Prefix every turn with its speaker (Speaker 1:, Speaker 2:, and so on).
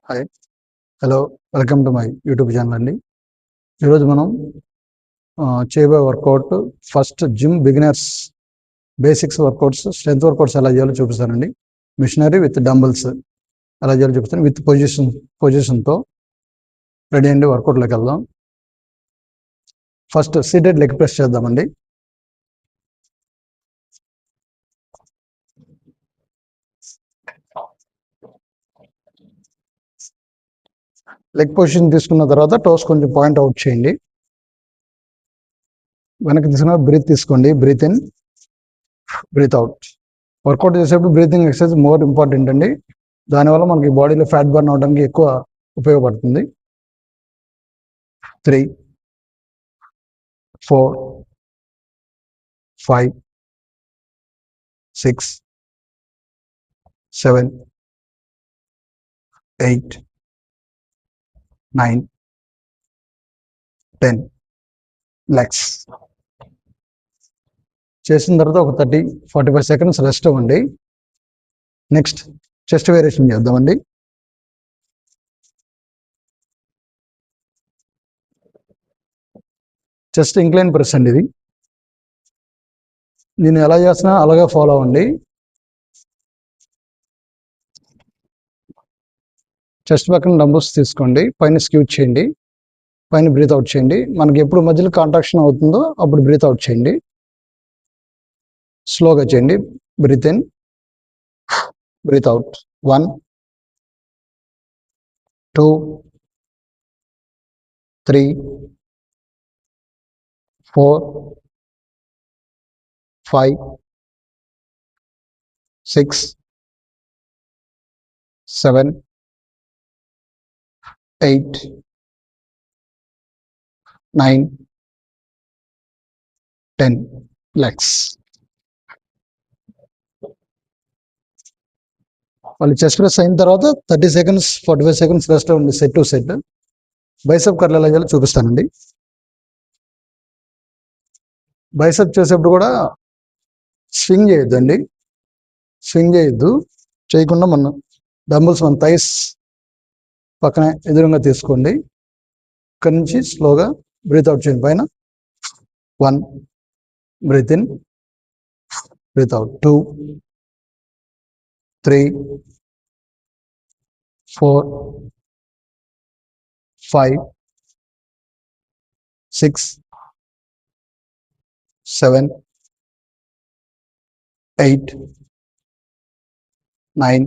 Speaker 1: Hi. Hello. Welcome to my YouTube channel అండి. ఈరోజు మనం చేయబోయే workout first gym beginners basics workouts, strength workouts ఎలా చేయాలో చూపిస్తానండి. మిషనరీ విత్ డంబుల్స్ ఎలా చేయాలో చూపిస్తాను. విత్ పొజిషన్తో రెడీ అండి. వర్కౌట్లోకి వెళ్దాం. ఫస్ట్ సీటెడ్ లెగ్ ప్రెస్ చేద్దామండి. లెగ్ పొజిషన్ తీసుకున్న తర్వాత టోస్ కొంచెం పాయింట్ అవుట్ చేయండి. వెనక్కి తీసుకున్న బ్రీత్ తీసుకోండి. Breath in, breath out. Workout చేసేప్పుడు బ్రీతింగ్ ఎక్సర్సైజ్ మోర్ ఇంపార్టెంట్ అండి. దానివల్ల మనకి బాడీలో ఫ్యాట్ బర్న్ అవడానికి ఎక్కువ ఉపయోగపడుతుంది. 3, 4, 5, 6, 7, 8, 9, 10 లెగ్స్ చేసిన తర్వాత ఒక 30-45 సెకండ్స్ రెస్ట్ అవ్వండి. నెక్స్ట్ చెస్ట్ వేరియేషన్ చేద్దామండి. చెస్ట్ ఇంక్లైన్ ప్రెస్ అండి ఇది. నేను ఎలా చేస్తున్నా అలాగే ఫాలో అవ్వండి. చెస్ట్ పక్కన డంబుల్స్ తీసుకోండి. పైన స్క్యూట్ చేయండి. పైన బ్రీత్ అవుట్ చేయండి. మనకి ఎప్పుడు మధ్యలో కాంట్రాక్షన్ అవుతుందో అప్పుడు బ్రీత్ అవుట్ చేయండి. స్లోగా చేయండి. Breath in, breath out. 1, 2, 3, 4, 5, 6, 7, 8, 9, 10 legs. వాళ్ళు చెస్ట్ ప్రెస్ అయిన తర్వాత 30 సెకండ్స్ 45 సెకండ్స్ రెస్ట్ అవ్వండి. Set to set. Bicep curl ఎలా చేయాలో చూపిస్తానండి. బైసెప్ చేసేప్పుడు కూడా స్వింగ్ చేయొద్దండి. స్వింగ్ చేయొద్దు. చేయకుండా మన డంబుల్స్ మన థైస్ పక్కన ఎదురుగా తీసుకోండి. ఇక్కడి నుంచి స్లోగా బ్రీత్ అవుట్ చేయండి. పైన 1, బ్రీత్ ఇన్, బ్రీత్ అవుట్. 2, 3, 4, 5, 6, 7, 8, 9,